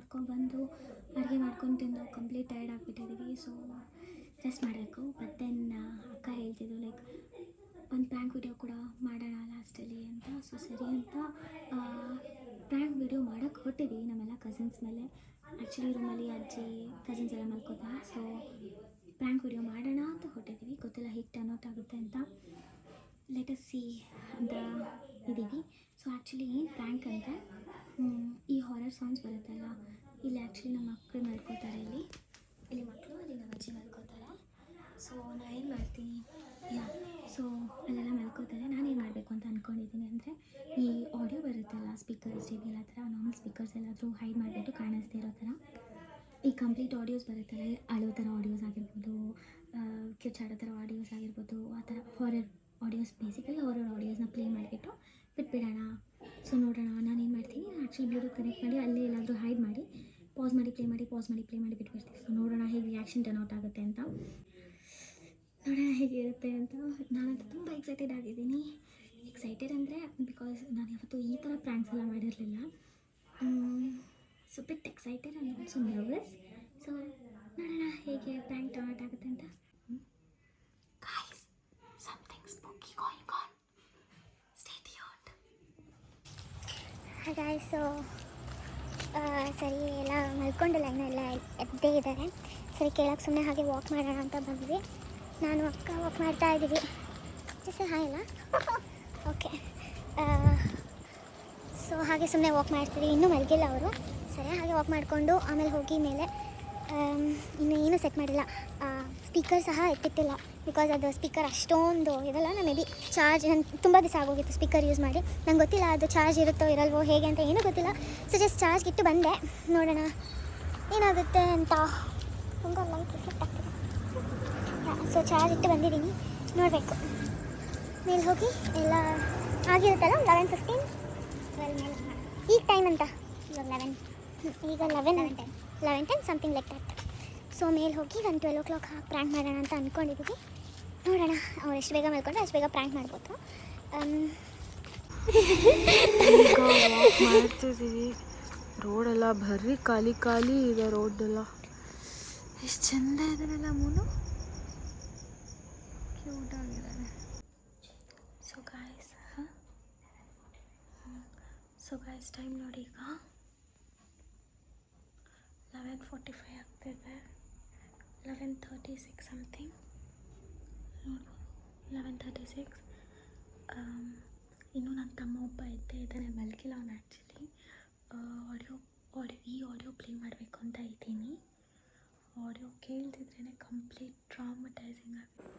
ಮಾಡ್ಕೊಂಡು ಬಂದು ಅಡುಗೆ ಮಾಡ್ಕೊಂಡು ತಿಂದು ಕಂಪ್ಲೀಟ್ ಟಯರ್ಡ್ ಆಗಿಬಿಟ್ಟಿದ್ದೀವಿ. ಸೊ ರೆಸ್ಟ್ ಮಾಡಬೇಕು. ಬಟ್ ದೆನ್ ಅಕ್ಕ ಹೇಳ್ತಿದ್ದು ಲೈಕ್ ಒಂದು ಪ್ರ್ಯಾಂಕ್ ವಿಡಿಯೋ ಕೂಡ ಮಾಡೋಣ ಲಾಸ್ಟಲ್ಲಿ ಅಂತ. ಸೊ ಸರಿ ಅಂತ ಪ್ರ್ಯಾಂಕ್ ವಿಡಿಯೋ ಮಾಡೋಕ್ಕೆ ಹೊರಟಿದ್ದೀವಿ ನಮ್ಮೆಲ್ಲ ಕಸಿನ್ಸ್ ಮೇಲೆ. ಆ್ಯಕ್ಚುಲಿ ರೂಮಲ್ಲಿ ಅಜ್ಜಿ ಕಸಿನ್ಸ್ ಎಲ್ಲ ಮಲ್ಕೋತಾರೆ. ಸೊ ಪ್ರ್ಯಾಂಕ್ ವಿಡಿಯೋ ಮಾಡೋಣ ಅಂತ ಹೊರಟಿದ್ದೀವಿ. ಗೊತ್ತಿಲ್ಲ ಹೇಗೆ ಟರ್ನ್ ಔಟ್ ಆಗುತ್ತೆ ಅಂತ. ಲೆಟ್ ಅಸ್ ಸಿ ಅಂತ ಇದ್ದೀವಿ. ಸೊ ಆ್ಯಕ್ಚುಲಿ ಏನು ಪ್ರ್ಯಾಂಕ್ ಅಂದರೆ ಈ ಹಾರರ್ ಸಾಂಗ್ಸ್ ಬರುತ್ತಲ್ಲ, ಇಲ್ಲಿ ಆ್ಯಕ್ಚುಲಿ ನಮ್ಮ ಮಕ್ಕಳು ಮಲ್ಕೋತಾರೆ. ಇಲ್ಲಿ ಮಕ್ಕಳು, ಅಲ್ಲಿ ನಮ್ಮ ಅಜ್ಜಿ ಮಲ್ಕೋತಾರೆ. ಸೊ ನಾನು ಏನು ಮಾಡ್ತೀನಿ, ಸೊ ಅಲ್ಲೆಲ್ಲ ಮಲ್ಕೋತಾರೆ. ನಾನೇನು ಮಾಡಬೇಕು ಅಂತ ಅಂದ್ಕೊಂಡಿದ್ದೀನಿ ಅಂದರೆ, ಈ ಆಡಿಯೋ ಬರುತ್ತಲ್ಲ ಸ್ಪೀಕರ್ಸ್, ಟಿ ವಿಲಿ ಆ ಥರ ನಾರ್ಮಲ್ ಸ್ಪೀಕರ್ಸ್ ಎಲ್ಲಾದರೂ ಹೈಡ್ ಮಾಡಿಬಿಟ್ಟು ಕಾಣಿಸ್ದೇ ಇರೋ ಥರ ಈ ಕಂಪ್ಲೀಟ್ ಆಡಿಯೋಸ್ ಬರುತ್ತಲ್ಲ, ಅಳೋ ಥರ ಆಡಿಯೋಸ್ ಆಗಿರ್ಬೋದು, ಕಿರ್ಚಾಡೋ ಥರ ಆಡಿಯೋಸ್ ಆಗಿರ್ಬೋದು, ಆ ಥರ ಹಾರರ್ ಆಡಿಯೋಸ್, ಬೇಸಿಕಲಿ ಹಾರರ್ ಆಡಿಯೋಸ್ನ ಪ್ಲೇ ಮಾಡಿಬಿಟ್ಟು ಬಿಟ್ಬಿಡೋಣ. ಸೊ ನೋಡೋಣ. ನಾನೇನು ಮಾಡ್ತೀನಿ, ಆ್ಯಕ್ಚುಲಿ ಬ್ಲೂಟೂತ್ ಕನೆಕ್ಟ್ ಮಾಡಿ ಅಲ್ಲೇ ಎಲ್ಲಾದರೂ ಹೈಡ್ ಮಾಡಿ ಪಾಸ್ ಮಾಡಿ ಪ್ಲೇ ಮಾಡಿ ಬಿಟ್ಬಿಡ್ತೀನಿ. ಸೊ ನೋಡೋಣ ಹೇಗೆ ರಿಯಾಕ್ಷನ್ ಟರ್ನ್ ಔಟ್ ಆಗುತ್ತೆ ಅಂತ. ನೋಡೋಣ ಹೇಗಿರುತ್ತೆ ಅಂತ. ನಾನಂತೂ ತುಂಬ ಎಕ್ಸೈಟೆಡ್ ಆಗಿದ್ದೀನಿ. ಎಕ್ಸೈಟೆಡ್ ಅಂದರೆ ಬಿಕಾಸ್ ನಾನು ಯಾವತ್ತೂ ಈ ಥರ ಪ್ರ್ಯಾಂಕ್ಸ್ ಎಲ್ಲ ಮಾಡಿರಲಿಲ್ಲ. So bit excited and also nervous. So ನೋಡೋಣ ಹೇಗೆ ಪ್ರ್ಯಾಂಕ್ ಟರ್ನ್ ಔಟ್ ಆಗುತ್ತೆ ಅಂತ. Guys, something spooky going on. Stay tuned. Hi guys, so ಸರಿ ಎಲ್ಲ ಮಲ್ಕೊಂಡಿಲ್ಲ, ಇನ್ನೂ ಎಲ್ಲ ಎದ್ದೇ ಇದ್ದಾರೆ. ಸರಿ ಕೇಳಕ್ಕೆ ಸುಮ್ಮನೆ ಹಾಗೆ ವಾಕ್ ಮಾಡೋಣ ಅಂತ ಬಂದ್ವಿ. ನಾನು ಅಕ್ಕ ವಾಕ್ ಮಾಡ್ತಾ ಇದ್ದೀವಿ. ಜಸ್ಟ್ ಹಾಯ್ ಅಲ್ಲ ಓಕೆ. ಸೊ ಹಾಗೆ ಸುಮ್ಮನೆ ವಾಕ್ ಮಾಡ್ತೀವಿ. ಇನ್ನೂ ಮಲಗಿಲ್ಲ ಅವರು. ಸರಿ ಹಾಗೆ ವಾಕ್ ಮಾಡಿಕೊಂಡು ಆಮೇಲೆ ಹೋಗಿ ಮೇಲೆ ಇನ್ನೂ ಏನೂ ಸೆಟ್ ಮಾಡಿಲ್ಲ. ಸ್ಪೀಕರ್ ಸಹ ಎತ್ತಿಟ್ಟಿಲ್ಲ ಬಿಕಾಸ್ ಅದು ಸ್ಪೀಕರ್ ಅಷ್ಟೊಂದು ಇದಲ್ಲ. ನಾನು ಮೇ ಬಿ ಚಾರ್ಜ್ ನಾನು ತುಂಬ ದಿವಸ ಆಗೋಗಿತ್ತು ಸ್ಪೀಕರ್ ಯೂಸ್ ಮಾಡಿ. ನಂಗೆ ಗೊತ್ತಿಲ್ಲ ಅದು ಚಾರ್ಜ್ ಇರುತ್ತೋ ಇರಲ್ವೋ ಹೇಗೆ ಅಂತ ಏನೂ ಗೊತ್ತಿಲ್ಲ. ಸೊ ಜಸ್ಟ್ ಚಾರ್ಜ್ಗೆ ಇಟ್ಟು ಬಂದೆ. ನೋಡೋಣ ಏನಾಗುತ್ತೆ ಅಂತ. ತುಂಬ ಲೈಟ್ ರಿಫ್ಲೆಕ್ಟ್ ಆಗ್ತಿದೆ. ಸೊ ಚಾರ್ಜ್ ಇಟ್ಟು ಬಂದಿದ್ದೀನಿ, ನೋಡಬೇಕು. ಮೇಲೆ ಹೋಗಿ ಎಲ್ಲ ಆಗಿರುತ್ತಲ್ಲ 11:15 12 ಮೇಲೆ ಈಗ ಟೈಮ್ ಅಂತ. ಇವಾಗ 11:10 ಸಮಥಿಂಗ್ ಲೈಕ್ ದಟ್. ಸೊ ಮೇಲೆ ಹೋಗಿ ಒಂದು 12 o'clock ಪ್ರ್ಯಾಂಕ್ ಮಾಡೋಣ ಅಂತ ಅಂದ್ಕೊಂಡಿದ್ದೀವಿ. ನೋಡೋಣ ಅವ್ರು ಎಷ್ಟು ಬೇಗ ಮಲ್ಕೊಂಡ್ರೆ ಅಷ್ಟು ಬೇಗ ಪ್ರ್ಯಾಂಕ್ ಮಾಡ್ಬೋದು. ವಾಕ್ ಮಾಡ್ತಿದ್ದೀವಿ. ರೋಡೆಲ್ಲ ಬರೀ ಖಾಲಿ ಇದೆ. ರೋಡೆಲ್ಲ ಎಷ್ಟು ಚೆಂದ ಇದೆಲ್ಲ. ಮೂನು ಕ್ಯೂಟ್ ಆಗಿದ್ದಾನೆ. ಸೊ ಗಾಯ್ಸ್ ಟೈಮ್ ನೋಡಿ, ಈಗ 11:45 ಆಗ್ತಿದೆ. 11:36 ಸಮಥಿಂಗ್ ನೋಡ್ಬೋದು. 11:36. ಇನ್ನೂ ನನ್ನ ತಮ್ಮ ಒಬ್ಬ ಎದ್ದೇ ಇದ್ದಾನೆ, ಮಲಗಿಲ್ಲ ಅವನು. ಆ್ಯಕ್ಚುಲಿ ಈ ಆಡಿಯೋ ಪ್ಲೇ ಮಾಡಬೇಕು ಅಂತ ಇದ್ದೀನಿ. ಆಡಿಯೋ ಕೇಳ್ತಿದ್ರೇ ಕಂಪ್ಲೀಟ್ ಟ್ರಾಮಟೈಸಿಂಗ್ ಆಗಿದೆ.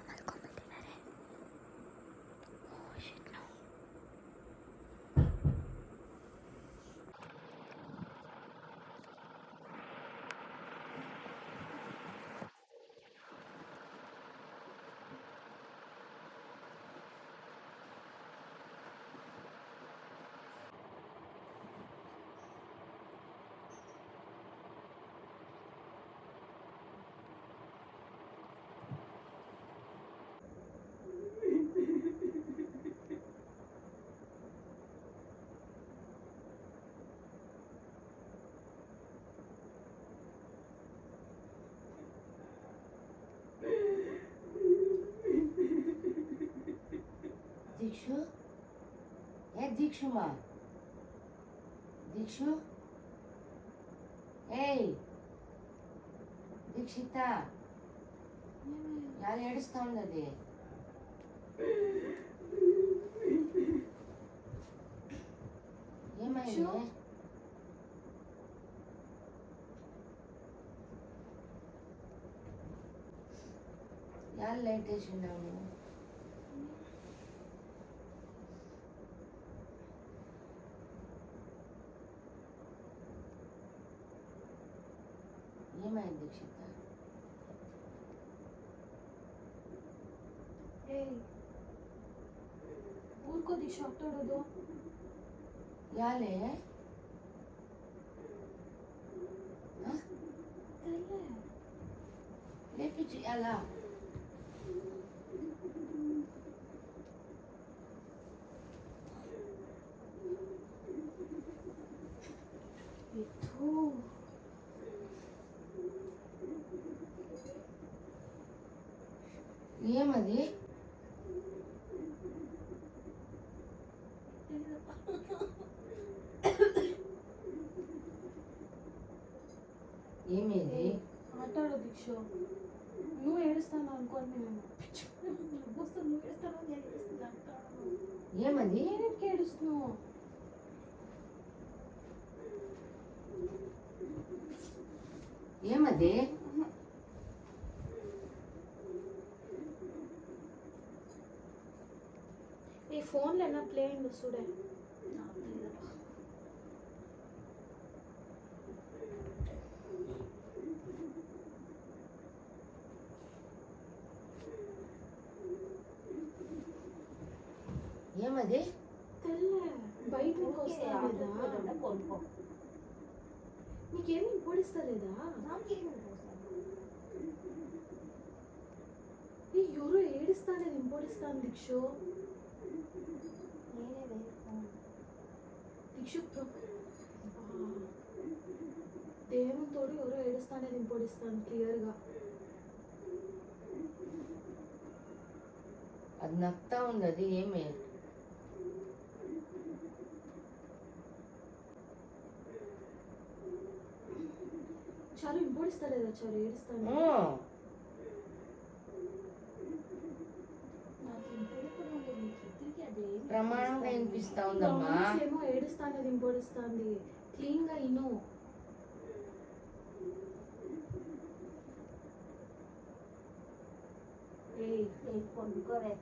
ಮಲ್ಕೊಂಡ್ಬಿಟ್ಟಿದ್ದಾರೆ. दीक्षु, दीक्षु माँ, दीक्षु, दीक्षिता, यार एडिस्ता उंडदी ఏమైంది? యార్ లైట్ వేసిండావు. ఏమైంది దీక్షిత? ಊರ್ಕೋ ದೀಕ್ಷಾ ಆಗ್ತಾಡೋದು ಯಾಲೆ లేపించి అలా ಇತ್ತು ఏమది ఏమేది మాట్లాడు దీక్ష. నువ్వు ఏడుస్తాను అనుకోని నేను నువ్వు ఏడుస్తాను నేను ఏడుస్తున్నాను. ఏమది నేనెందుకు ఏడుస్తున్నావు? ఏమది ఈ ఫోన్లో ఎలా ప్లే అయిందో చూడే. ఏమది తెల్ల బయట నుంచి వస్తలేదా? నీకేమి పొడిస్తలేదా? ఈ ఎవరో ఏడుస్తానే ఇంపోడిస్తాను దీక్షు. దీక్షు దేవునితోడు ఎవరో ఏడుస్తానే ఇంపోడిస్తాను క్లియర్గా. అది నక్తా ఉంది అది ఏమే చాలు ఇంపోడిస్తలేదా? చాలు ఏడుస్తాను. ప్రమాణంగా వినిపిస్తా ఉందమ్మా. ఏమో ఏడుస్తాను ఇంపోడిస్తుంది. క్లీన్ గా ఇను. కొనుక్కోరే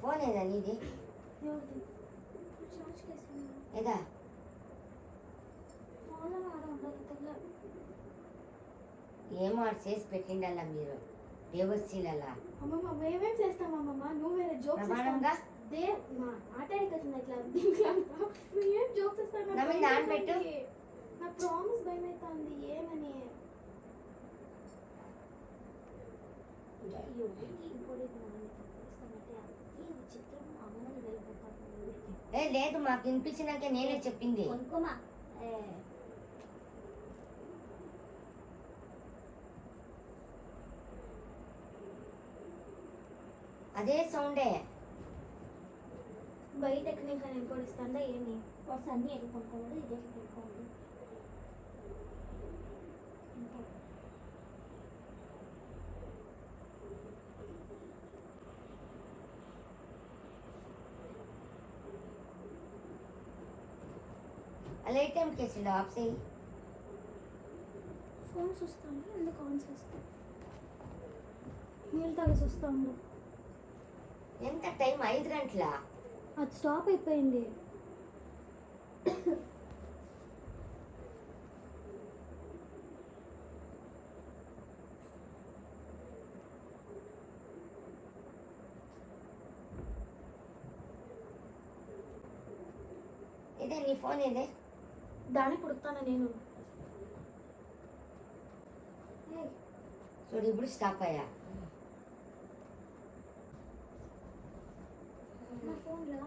ఫోన్ ఏదా నీది ఏదా ఏం ఆడు చేసి పెట్టిండల్లా మీరు దేవశ్రీలలా అమ్మమ్మ మేమేం చేస్తామమ్మమ్మ? నువ్వు వేరే జోక్స్ ప్రమాణంగా ఆటాడికి వచ్చిన ఇట్లా నువ్వేం జోక్స్ ఇస్తాను? నా మీద నానబెట్టు. నా ప్రామిస్ భయం అవుతుంది. ఏమని ఏ లేదు మాకు వినిపించినాక నేనే చెప్పింది. అదే సౌండే బయట ఎక్కడ నేను పొడిస్తాందా ఏమి? వాట్స్ అన్నీ ఎదుర్కొనుకోవాలి ఇదే పెట్టుకోవాలి. అలా ఏ టైంకి వేసిండు ఆఫ్ చేయి. ఫోన్ చూస్తాను ఎందుకు ఆన్ చేస్తాను? నీళ్ళు తాగేసి వస్తాను. ఎంత టైం 5 గంటల? అది స్టాప్ అయిపోయింది. ఇదే నీ ఫోన్ ఏదే? దాన్ని పుడుతాను నేను. చూడు ఇప్పుడు స్టాప్ అయ్యా. నా ఫోన్లో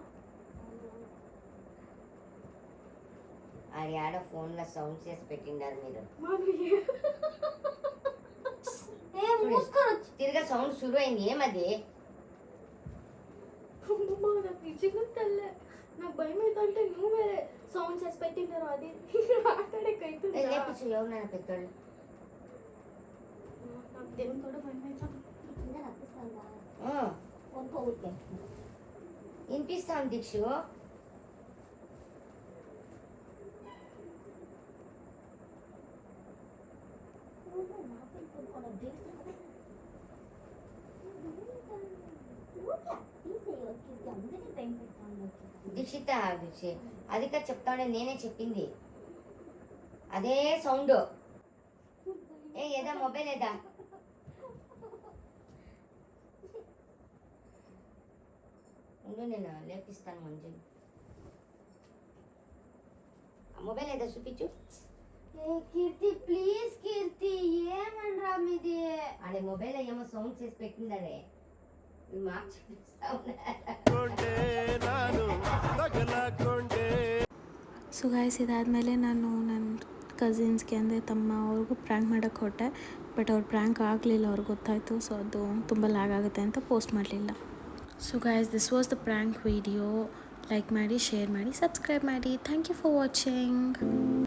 అది ఆడ ఫోన్లో సౌండ్ చేసి పెట్టిండారు మీరు. తిరిగా సౌండ్ షురు అయింది. ఏమది? నాకు నిజంగా తెల్లే. నాకు భయం అవుతుంటే నువ్వు వేరే సౌండ్ చేసి పెట్టింటారు. అది ఆటాడకైతుంది. లేపించు ఎవరైనా పెద్దోళ్ళు. నాకు దేవుని కూడా భయం అవుతుంది. వినిపిస్తాను దీక్షు. దీక్షిత దీక్షి అదిక చెప్తానే నేనే చెప్పింది. అదే సౌండ్. ఏదా మొబైల్ ఏదా? ఉండు నేను లేపిస్తాను మంజు. మొబైల్ ఏదో చూపించు. ఏ కీర్తి ప్లీజ్ కీర్తి ఏమనరా మీది అదే మొబైల్ ఏమో సౌండ్ చేసి పెట్టిందరే మార్చి ಸೊ ಗಾಯ್ಸ್ ಇದಾದಮೇಲೆ ನಾನು ನನ್ನ ಕಸಿನ್ಸ್ಗೆ ಅಂದರೆ ತಮ್ಮ ಅವ್ರಿಗೂ ಪ್ರ್ಯಾಂಕ್ ಮಾಡೋಕ್ಕೆ ಹೊಟ್ಟೆ, ಬಟ್ ಅವ್ರು ಪ್ರ್ಯಾಂಕ್ ಆಗಲಿಲ್ಲ, ಅವ್ರಿಗೆ ಗೊತ್ತಾಯಿತು. ಸೊ ಅದು ತುಂಬ ಲ್ಯಾಗ್ ಆಗುತ್ತೆ ಅಂತ ಪೋಸ್ಟ್ ಮಾಡಲಿಲ್ಲ. So guys, this was the prank video. Like ಮಾಡಿ, ಶೇರ್ ಮಾಡಿ, ಸಬ್ಸ್ಕ್ರೈಬ್ ಮಾಡಿ. Thank you for watching.